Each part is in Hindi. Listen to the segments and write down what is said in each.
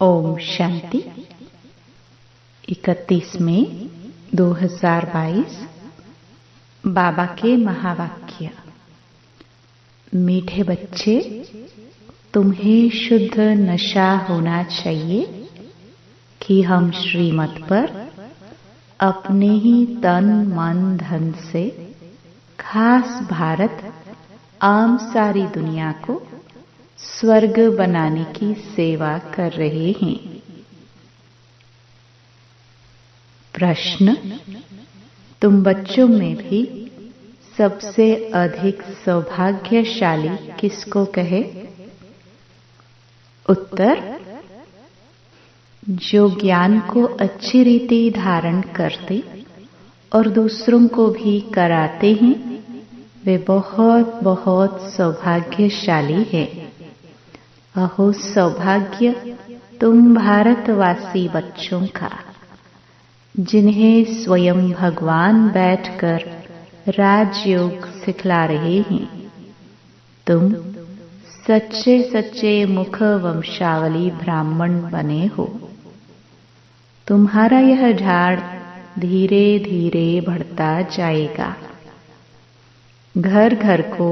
ओम शांति। 31 मई 2022। बाबा के महावाक्य। मीठे बच्चे, तुम्हें शुद्ध नशा होना चाहिए कि हम श्रीमत पर अपने ही तन मन धन से खास भारत आम सारी दुनिया को स्वर्ग बनाने की सेवा कर रहे हैं। प्रश्न, तुम बच्चों में भी सबसे अधिक सौभाग्यशाली किसको कहे? उत्तर, जो ज्ञान को अच्छी रीति धारण करते और दूसरों को भी कराते हैं, वे बहुत बहुत सौभाग्यशाली है। अहो सौभाग्य तुम भारतवासी बच्चों का, जिन्हें स्वयं भगवान बैठकर राजयोग सिखला रहे हैं। तुम सच्चे सच्चे मुख वंशावली ब्राह्मण बने हो। तुम्हारा यह झाड़ धीरे धीरे बढ़ता जाएगा। घर घर को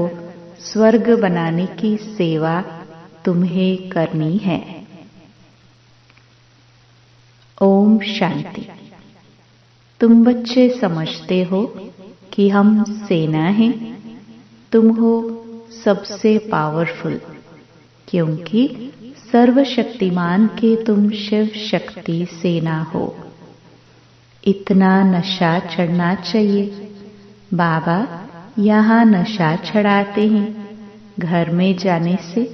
स्वर्ग बनाने की सेवा तुम्हें करनी है। ओम शांति। तुम बच्चे समझते हो कि हम सेना हैं। तुम हो सबसे पावरफुल, क्योंकि सर्वशक्तिमान के तुम शिव शक्ति सेना हो। इतना नशा चढ़ना चाहिए। बाबा यहाँ नशा चढ़ाते हैं, घर में जाने से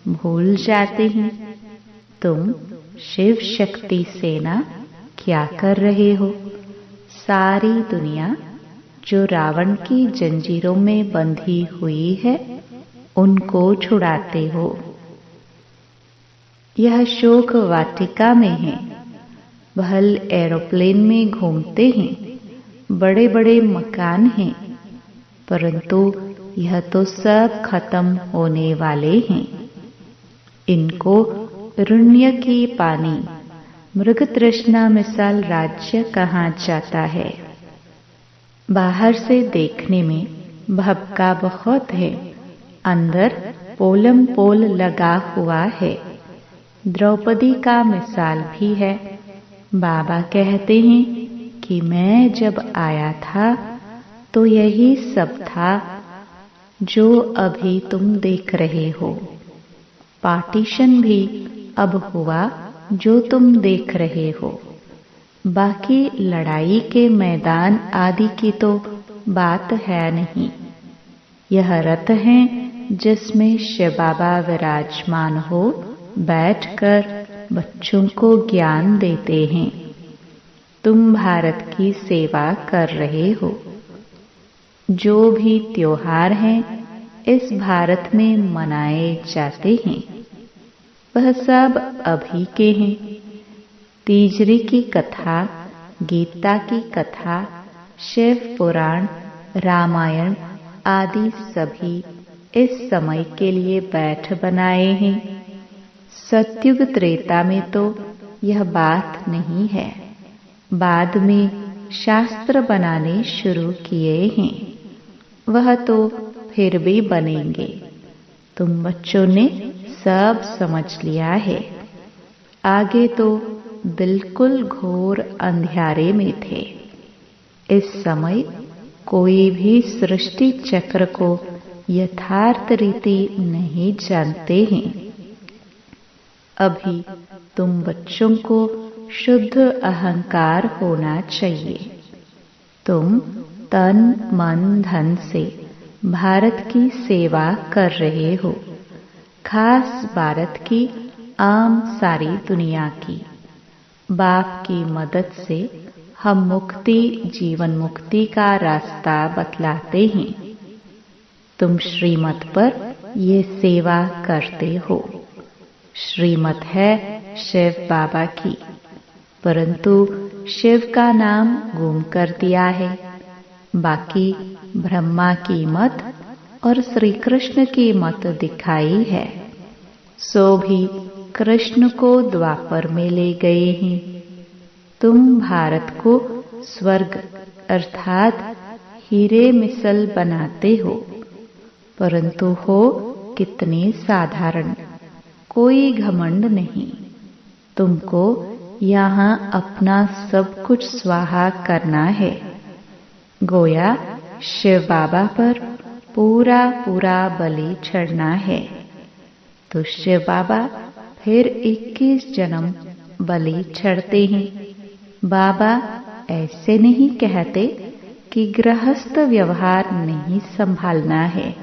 भूल जाते हैं। तुम शिव शक्ति सेना क्या कर रहे हो? सारी दुनिया जो रावण की जंजीरों में बंधी हुई है, उनको छुड़ाते हो। यह शोक वाटिका में है। महल एरोप्लेन में घूमते हैं, बड़े बड़े मकान हैं, परंतु यह तो सब खत्म होने वाले हैं। इनको ऋण्य की पानी मृग तृष्णा मिसाल राज्य कहा जाता है। बाहर से देखने में भपका बहुत है, अंदर पोलम पोल लगा हुआ है। द्रौपदी का मिसाल भी है। बाबा कहते हैं कि मैं जब आया था तो यही सब था जो अभी तुम देख रहे हो। पार्टीशन भी अब हुआ जो तुम देख रहे हो। बाकी लड़ाई के मैदान आदि की तो बात है नहीं। यह रथ है जिसमें शिव बाबा विराजमान हो बैठकर बच्चों को ज्ञान देते हैं। तुम भारत की सेवा कर रहे हो। जो भी त्योहार हैं इस भारत में मनाए जाते हैं, वह सब अभी के हैं। तीजरी की कथा, गीता की कथा, शिव पुराण, रामायण आदि सभी इस समय के लिए बैठ बनाए हैं। सतयुग त्रेता में तो यह बात नहीं है। बाद में शास्त्र बनाने शुरू किए हैं, वह तो फिर भी बनेंगे। तुम बच्चों ने सब समझ लिया है। आगे तो बिल्कुल घोर अंधियारे में थे। इस समय कोई भी सृष्टि चक्र को यथार्थ रीति नहीं जानते हैं। अभी तुम बच्चों को शुद्ध अहंकार होना चाहिए। तुम तन मन धन से भारत की सेवा कर रहे हो, खास भारत की आम सारी दुनिया की। बाप की मदद से हम मुक्ति, जीवन मुक्ति का रास्ता बतलाते हैं। तुम श्रीमत पर ये सेवा करते हो। श्रीमत है शिव बाबा की, परंतु शिव का नाम गुम कर दिया है। बाकी ब्रह्मा की मत और श्री कृष्ण की मत दिखाई है। सो भी कृष्ण को द्वापर में ले गए हैं। तुम भारत को स्वर्ग अर्थात हीरे मिसल बनाते हो, परंतु हो कितने साधारण, कोई घमंड नहीं। तुमको यहाँ अपना सब कुछ स्वाहा करना है। गोया शिव बाबा पर पूरा पूरा बलि चढ़ना है। तो शिव बाबा फिर 21 जन्म बलि चढ़ते हैं। बाबा ऐसे नहीं कहते कि गृहस्थ व्यवहार नहीं संभालना है,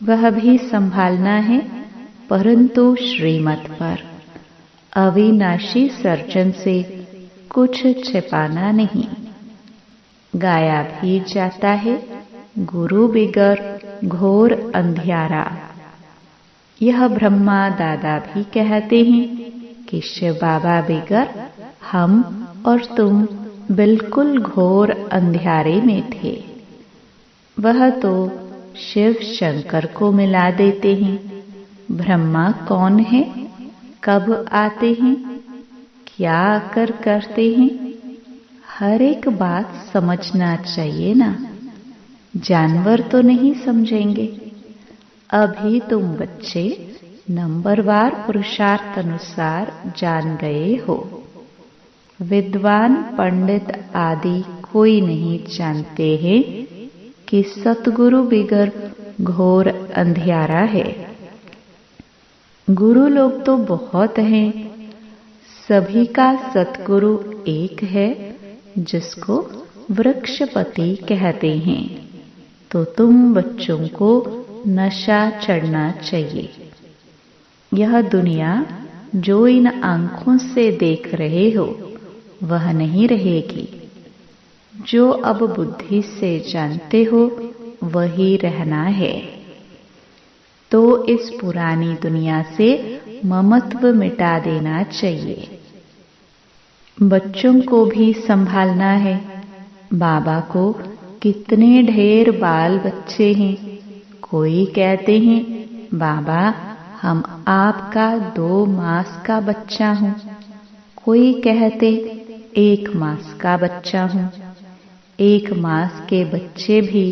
वह भी संभालना है, परंतु श्रीमत पर। अविनाशी सर्जन से कुछ छिपाना नहीं। गाया भी जाता है गुरु बिगर घोर अंधियारा। यह ब्रह्मा दादा भी कहते हैं कि शिव बाबा बिगर हम और तुम बिल्कुल घोर अंधियारे में थे। वह तो शिव शंकर को मिला देते हैं। ब्रह्मा कौन है, कब आते हैं, क्या कर करते हैं, हर एक बात समझना चाहिए ना। जानवर तो नहीं समझेंगे। अभी तुम बच्चे नंबरवार पुरुषार्थ अनुसार जान गए हो। विद्वान पंडित आदि कोई नहीं जानते हैं कि सतगुरु बिगर घोर अंधियारा है। गुरु लोग तो बहुत हैं, सभी का सतगुरु एक है, जिसको वृक्षपति कहते हैं। तो तुम बच्चों को नशा चढ़ना चाहिए। यह दुनिया जो इन आंखों से देख रहे हो वह नहीं रहेगी। जो अब बुद्धि से जानते हो वही रहना है। तो इस पुरानी दुनिया से ममत्व मिटा देना चाहिए। बच्चों को भी संभालना है। बाबा को कितने ढेर बाल बच्चे हैं। कोई कहते हैं बाबा हम आपका 2 मास का बच्चा हूँ, कोई कहते 1 मास का बच्चा हूँ। 1 मास के बच्चे भी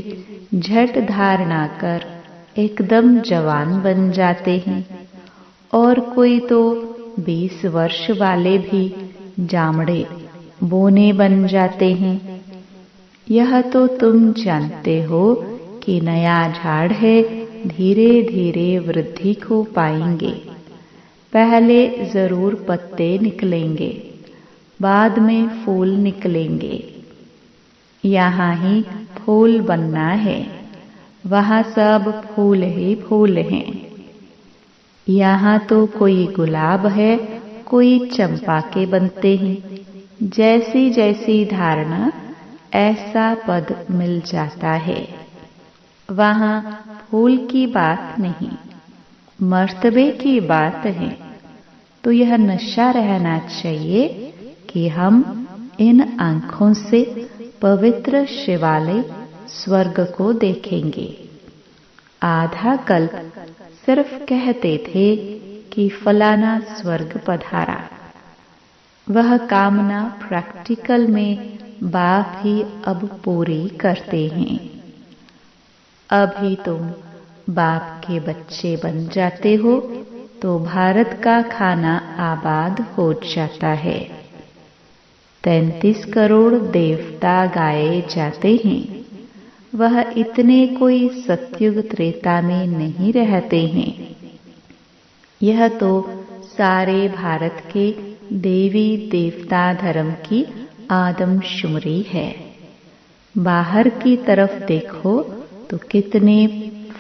झट धारणा कर एकदम जवान बन जाते हैं, और कोई तो 20 वर्ष वाले भी जामड़े बोने बन जाते हैं। यह तो तुम जानते हो कि नया झाड़ है, धीरे धीरे वृद्धि को पाएंगे। पहले जरूर पत्ते निकलेंगे, बाद में फूल निकलेंगे। यहाँ ही फूल बनना है, वहाँ सब फूल ही फूल हैं। यहाँ तो कोई गुलाब है, कोई चंपा के बनते हैं। जैसी जैसी धारणा ऐसा पद मिल जाता है। वहाँ फूल की बात नहीं, मर्तबे की बात है। तो यह नशा रहना चाहिए कि हम इन आंखों से पवित्र शिवालय स्वर्ग को देखेंगे। आधा कल्प सिर्फ कहते थे कि फलाना स्वर्ग पधारा। वह कामना प्रैक्टिकल में बाप ही अब पूरी करते हैं। अभी तुम बाप के बच्चे बन जाते हो तो भारत का खाना आबाद हो जाता है। 33 करोड़ देवता गाए जाते हैं। वह इतने कोई सतयुग त्रेता में नहीं रहते हैं। यह तो सारे भारत के देवी देवता धर्म की आदमशुमारी है। बाहर की तरफ देखो तो कितने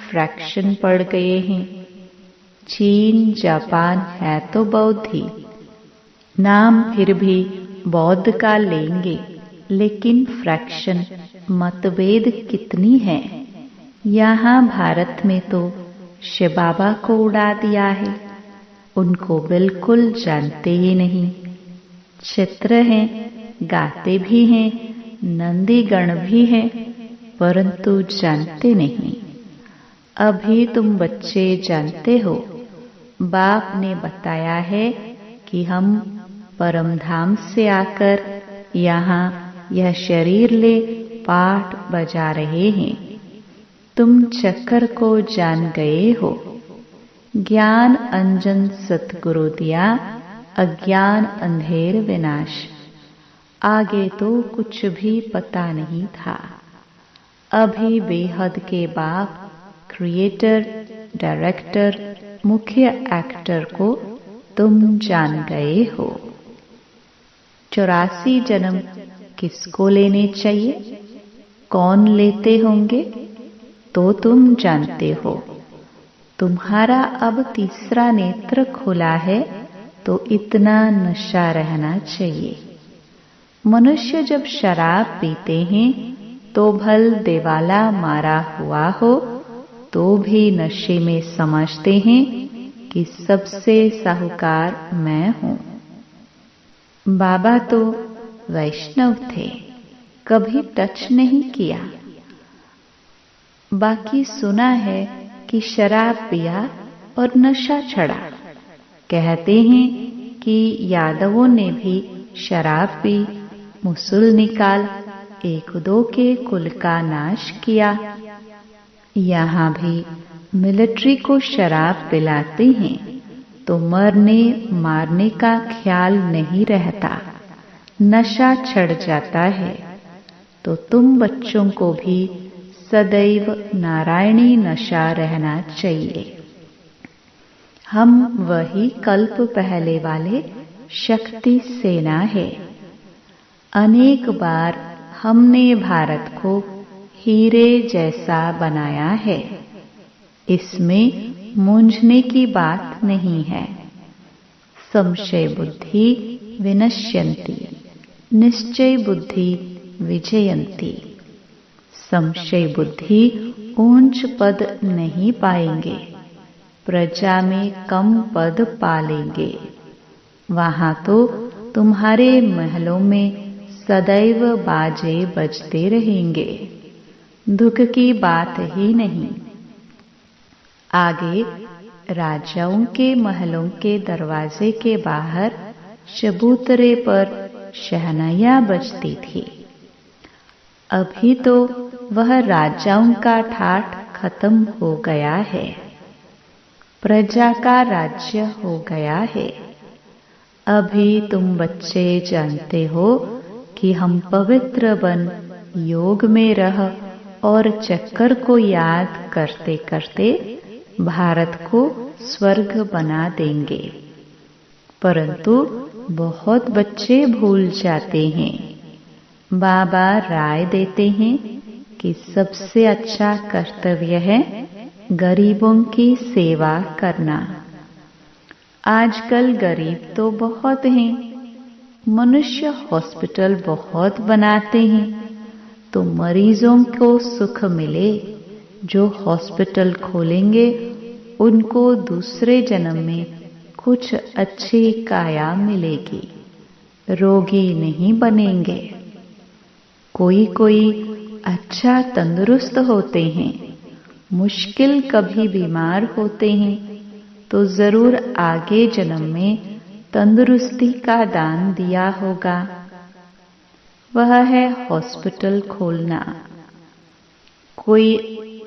फ्रैक्शन पड़ गए हैं। चीन जापान है तो बौद्ध ही, नाम फिर भी बौद्ध का लेंगे, लेकिन फ्रैक्शन मतभेद कितनी है। यहाँ भारत में तो शिव बाबा को उड़ा दिया है, उनको बिल्कुल जानते ही नहीं। चित्र हैं, गाते भी हैं, नंदी गण भी हैं, परंतु जानते नहीं। अभी तुम बच्चे जानते हो बाप ने बताया है कि हम परम धाम से आकर यहाँ यह शरीर ले पाठ बजा रहे हैं। तुम चक्कर को जान गए हो। ज्ञान अंजन सतगुरु दिया, अज्ञान अंधेर विनाश। आगे तो कुछ भी पता नहीं था। अभी बेहद के बाप क्रिएटर, डायरेक्टर, मुख्य एक्टर को तुम जान गए हो। 84 जन्म किसको लेने चाहिए, कौन लेते होंगे तो तुम जानते हो। तुम्हारा अब तीसरा नेत्र खुला है तो इतना नशा रहना चाहिए। मनुष्य जब शराब पीते हैं तो भल देवाला मारा हुआ हो तो भी नशे में समझते हैं कि सबसे साहूकार मैं हूँ। बाबा तो वैष्णव थे, कभी टच नहीं किया। बाकी सुना है कि शराब पिया और नशा चढ़ा। कहते हैं कि यादवों ने भी शराब पी, मुसल निकाल 1-2 के कुल का नाश किया। यहाँ भी मिलिट्री को शराब पिलाते हैं तो मरने मारने का ख्याल नहीं रहता, नशा चढ़ जाता है। तो तुम बच्चों को भी सदैव नारायणी नशा रहना चाहिए। हम वही कल्प पहले वाले शक्ति सेना है। अनेक बार हमने भारत को हीरे जैसा बनाया है, इसमें मूंझने की बात नहीं है। संशय बुद्धि विनश्यन्ति, निश्चय बुद्धि विजयन्ति। संशय बुद्धि ऊंच पद नहीं पाएंगे, प्रजा में कम पद पालेंगे। वहां तो तुम्हारे महलों में सदैव बाजे बजते रहेंगे, दुख की बात ही नहीं। आगे राजाओं के महलों के दरवाजे के बाहर चबूतरे पर शहनाइयां बजती थी। अभी तो वह राजाओं का ठाठ खत्म हो गया है, प्रजा का राज्य हो गया है। अभी तुम बच्चे जानते हो कि हम पवित्र बन योग में रह और चक्कर को याद करते करते भारत को स्वर्ग बना देंगे। परंतु बहुत बच्चे भूल जाते हैं। बाबा राय देते हैं कि सबसे अच्छा कर्तव्य है गरीबों की सेवा करना। आजकल गरीब तो बहुत हैं, मनुष्य हॉस्पिटल बहुत बनाते हैं तो मरीजों को सुख मिले। जो हॉस्पिटल खोलेंगे उनको दूसरे जन्म में कुछ अच्छी काया मिलेगी, रोगी नहीं बनेंगे। कोई कोई अच्छा तंदुरुस्त होते हैं, मुश्किल कभी बीमार होते हैं तो जरूर आगे जन्म में तंदुरुस्ती का दान दिया होगा। वह है हॉस्पिटल खोलना। कोई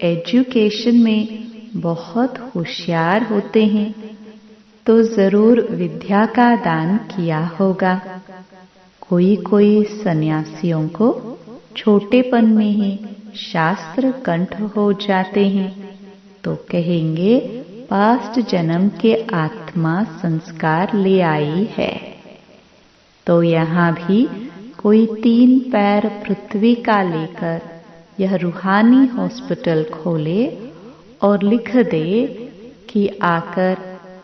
एजुकेशन में बहुत होशियार होते हैं तो जरूर विद्या का दान किया होगा। कोई कोई सन्यासियों को छोटेपन में ही शास्त्र कंठ हो जाते हैं तो कहेंगे पास्ट जन्म के आत्मा संस्कार ले आई है। तो यहाँ भी कोई 3 पैर पृथ्वी का लेकर यह रूहानी हॉस्पिटल खोले और लिख दे कि आकर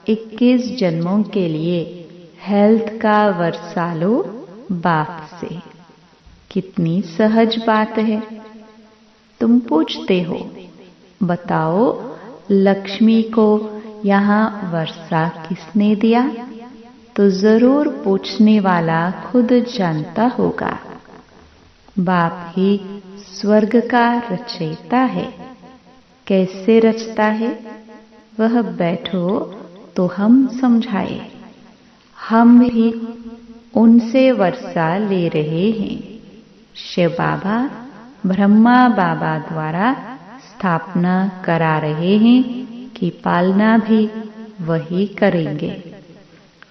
21 जन्मों के लिए हेल्थ का वर्षा लो बाप से। कितनी सहज बात है। तुम पूछते हो, बताओ लक्ष्मी को यहाँ वर्षा किसने दिया? तो जरूर पूछने वाला खुद जानता होगा। बाप ही स्वर्ग का रचयिता है। कैसे रचता है? वह बैठो तो हम समझाए। हम भी उनसे वर्षा ले रहे हैं। शिव बाबा ब्रह्मा बाबा द्वारा स्थापना करा रहे हैं कि पालना भी वही करेंगे।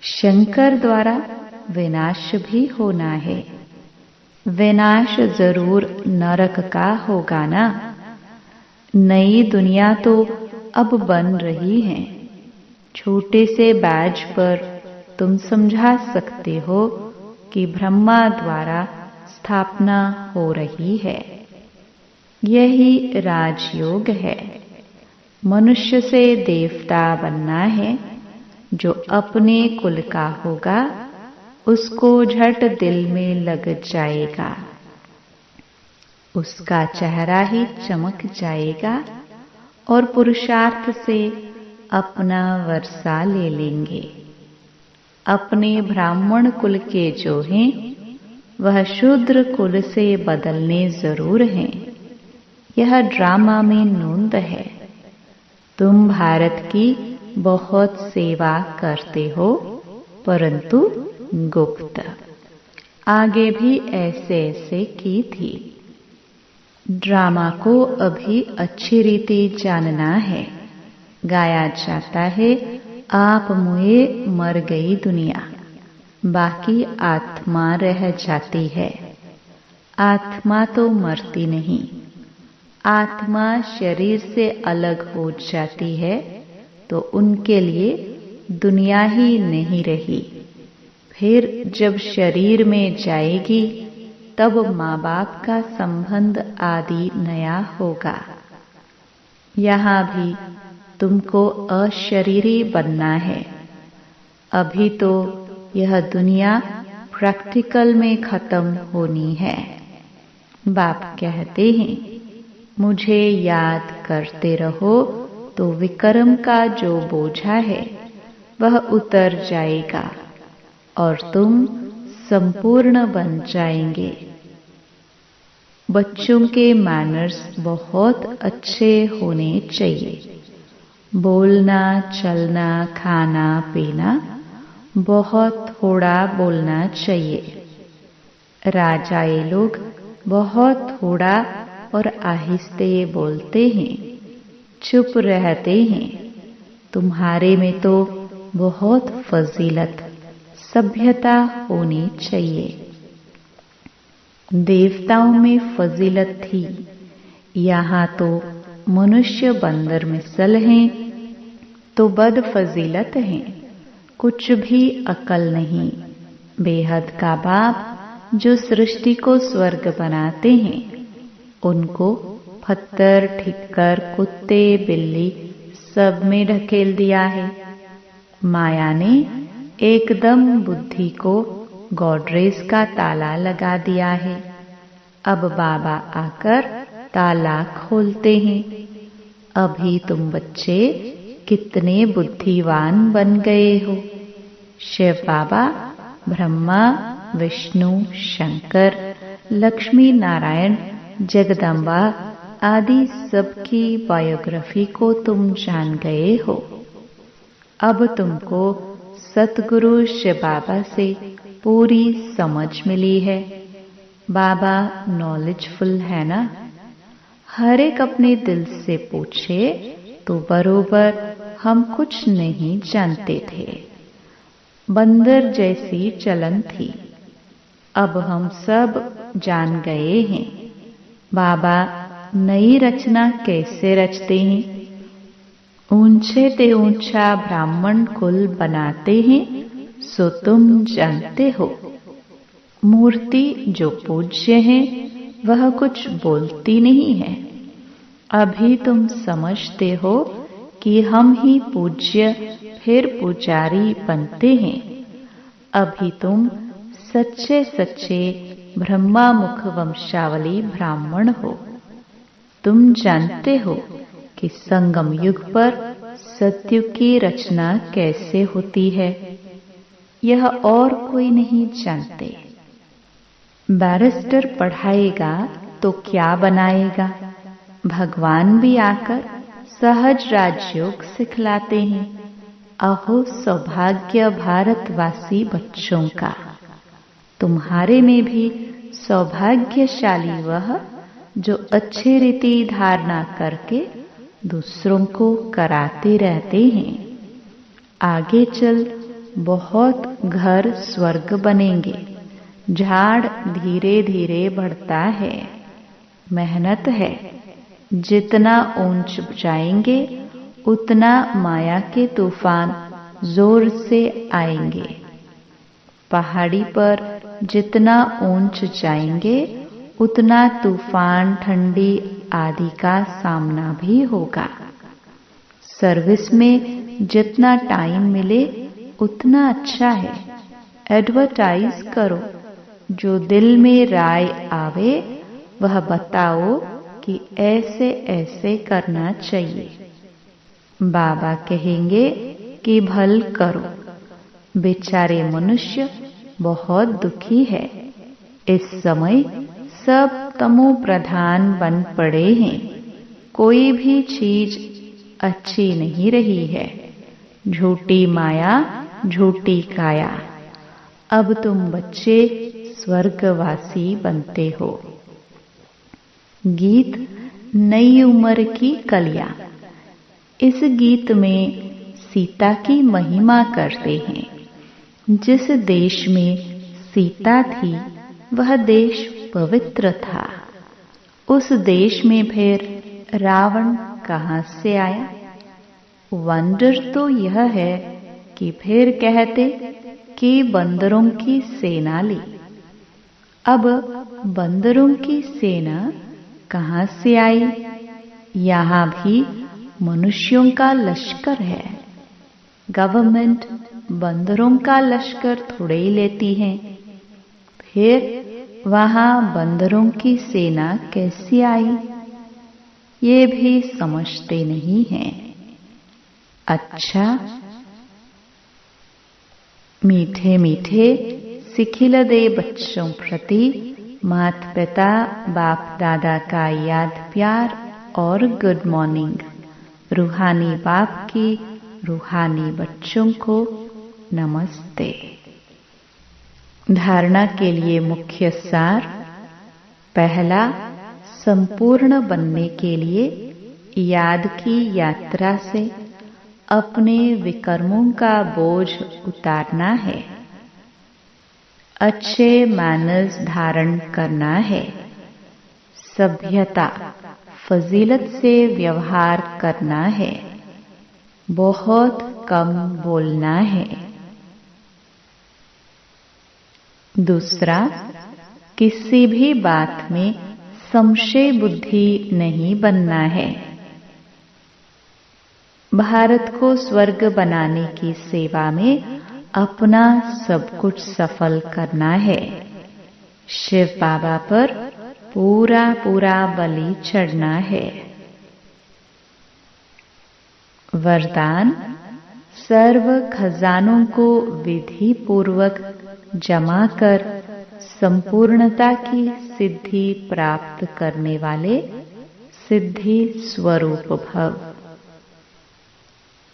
शंकर द्वारा विनाश भी होना है। विनाश जरूर नरक का होगा ना। नई दुनिया तो अब बन रही है। छोटे से बैज पर तुम समझा सकते हो कि ब्रह्मा द्वारा स्थापना हो रही है। यही राजयोग है। मनुष्य से देवता बनना है। जो अपने कुल का होगा उसको झट दिल में लग जाएगा। उसका चेहरा ही चमक जाएगा और पुरुषार्थ से अपना वर्षा ले लेंगे। अपने ब्राह्मण कुल के जो हैं वह शूद्र कुल से बदलने जरूर हैं। यह ड्रामा में नोंद है। तुम भारत की बहुत सेवा करते हो, परंतु गुप्त। आगे भी ऐसे ऐसे की थी। ड्रामा को अभी अच्छी रीति जानना है। गाया जाता है, आप मुए मर गई दुनिया, बाकी आत्मा रह जाती है। आत्मा तो मरती नहीं। आत्मा शरीर से अलग हो जाती है तो उनके लिए दुनिया ही नहीं रही। फिर जब शरीर में जाएगी तब माँ बाप का संबंध आदि नया होगा। यहाँ भी तुमको अशरीरी बनना है। अभी तो यह दुनिया प्रैक्टिकल में खत्म होनी है। बाप कहते हैं, मुझे याद करते रहो तो विक्रम का जो बोझा है वह उतर जाएगा और तुम संपूर्ण बन जाएंगे। बच्चों के मैनर्स बहुत अच्छे होने चाहिए। बोलना, चलना, खाना, पीना बहुत थोड़ा बोलना चाहिए। राजाए लोग बहुत थोड़ा और आहिस्ते बोलते हैं, चुप रहते हैं। तुम्हारे में तो बहुत फजीलत, सभ्यता होनी चाहिए। देवताओं में फजीलत थी, यहाँ तो मनुष्य बंदर मिसल हैं तो बद फजीलत हैं। कुछ भी अकल नहीं। बेहद का बाप जो सृष्टि को स्वर्ग बनाते हैं उनको पत्थर, ठिक्कर, कुत्ते, बिल्ली सब में ढकेल दिया है। माया ने एकदम बुद्धि को गॉडरेज का ताला लगा दिया है। अब बाबा आकर ताला खोलते हैं। अभी तुम बच्चे कितने बुद्धिवान बन गए हो। शिव बाबा ब्रह्मा, विष्णु, शंकर, लक्ष्मी नारायण, जगदम्बा आदि सबकी बायोग्राफी को तुम जान गए हो। अब तुमको सतगुरु शिव बाबा से पूरी समझ मिली है। बाबा नॉलेजफुल है ना। हर एक अपने दिल से पूछे तो बरोबर हम कुछ नहीं जानते थे। बंदर जैसी चलन थी। अब हम सब जान गए हैं। बाबा नई रचना कैसे रचते हैं। ऊंचे ते ऊंचा ब्राह्मण कुल बनाते हैं, सो तुम जानते हो। मूर्ति जो पूज्य है वह कुछ बोलती नहीं है। अभी तुम समझते हो कि हम ही पूज्य फिर पुजारी बनते हैं। अभी तुम सच्चे सच्चे ब्रह्मा मुख वंशावली ब्राह्मण हो। तुम जानते हो कि संगम युग पर सतयुग की रचना कैसे होती है। यह और कोई नहीं जानते। बैरिस्टर पढ़ाएगा तो क्या बनाएगा। भगवान भी आकर सहज राजयोग सिखलाते हैं। अहो सौभाग्य भारतवासी बच्चों का, तुम्हारे में भी सौभाग्यशाली वह जो अच्छी रीति धारणा करके दूसरों को कराते रहते हैं। आगे चल बहुत घर स्वर्ग बनेंगे। झाड़ धीरे धीरे बढ़ता है, मेहनत है। जितना ऊंच जाएंगे उतना माया के तूफान जोर से आएंगे। पहाड़ी पर जितना ऊंच जाएंगे उतना तूफान, ठंडी आदि का सामना भी होगा। सर्विस में जितना टाइम मिले उतना अच्छा है। एडवर्टाइज करो, जो दिल में राय आवे वह बताओ कि ऐसे ऐसे करना चाहिए। बाबा कहेंगे कि भल करो। बेचारे मनुष्य बहुत दुखी है। इस समय सब तमो प्रधान बन पड़े हैं। कोई भी चीज अच्छी नहीं रही है। झूठी माया, झूठी काया। अब तुम बच्चे स्वर्गवासी बनते हो। गीत नई उम्र की कलियां। इस गीत में सीता की महिमा करते हैं। जिस देश में सीता थी वह देश पवित्र था। उस देश में फिर रावण कहां से आया? वंडर तो यह है कि फिर कहते कि बंदरों की सेना ली। अब बंदरों की सेना कहां से आई? यहां भी मनुष्यों का लश्कर है। गवर्नमेंट बंदरों का लश्कर थोड़े ही लेती है। फिर वहां बंदरों की सेना कैसी आई? ये भी समझते नहीं हैं। अच्छा, मीठे मीठे सिखिल दे बच्चों प्रति माता पिता बाप दादा का याद प्यार और गुड मॉर्निंग। रूहानी बाप की रूहानी बच्चों को नमस्ते। धारणा के लिए मुख्य सार। पहला, संपूर्ण बनने के लिए याद की यात्रा से अपने विकर्मों का बोझ उतारना है। अच्छे मैनर्स धारण करना है। सभ्यता, फजीलत से व्यवहार करना है। बहुत कम बोलना है। दूसरा, किसी भी बात में संशय बुद्धि नहीं बनना है। भारत को स्वर्ग बनाने की सेवा में अपना सब कुछ सफल करना है। शिव बाबा पर पूरा पूरा बलि चढ़ना है। वरदान, सर्व खजानों को विधि पूर्वक जमा कर संपूर्णता की सिद्धि प्राप्त करने वाले सिद्धि स्वरूप भव।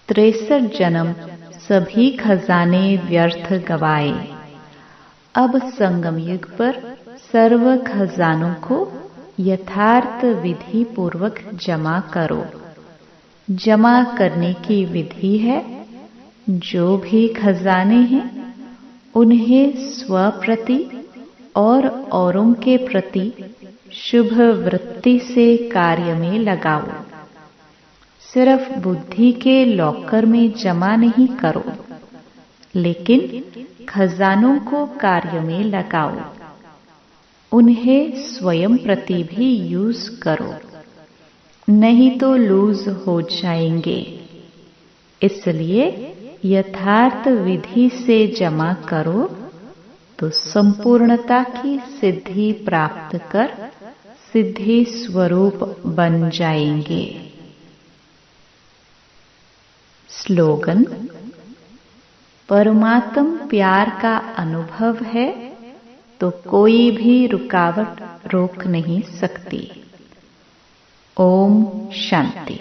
63 जन्म सभी खजाने व्यर्थ गवाए। अब संगम युग पर सर्व खजानों को यथार्थ विधि पूर्वक जमा करो। जमा करने की विधि है, जो भी खजाने हैं उन्हें स्व प्रति और औरों के प्रति शुभ वृत्ति से कार्य में लगाओ। सिर्फ बुद्धि के लॉकर में जमा नहीं करो, लेकिन खजानों को कार्य में लगाओ। उन्हें स्वयं प्रति भी यूज करो, नहीं तो लूज हो जाएंगे। इसलिए यथार्थ विधि से जमा करो तो संपूर्णता की सिद्धि प्राप्त कर सिद्धि स्वरूप बन जाएंगे। स्लोगन, परमात्म प्यार का अनुभव है तो कोई भी रुकावट रोक नहीं सकती। ओम शांति।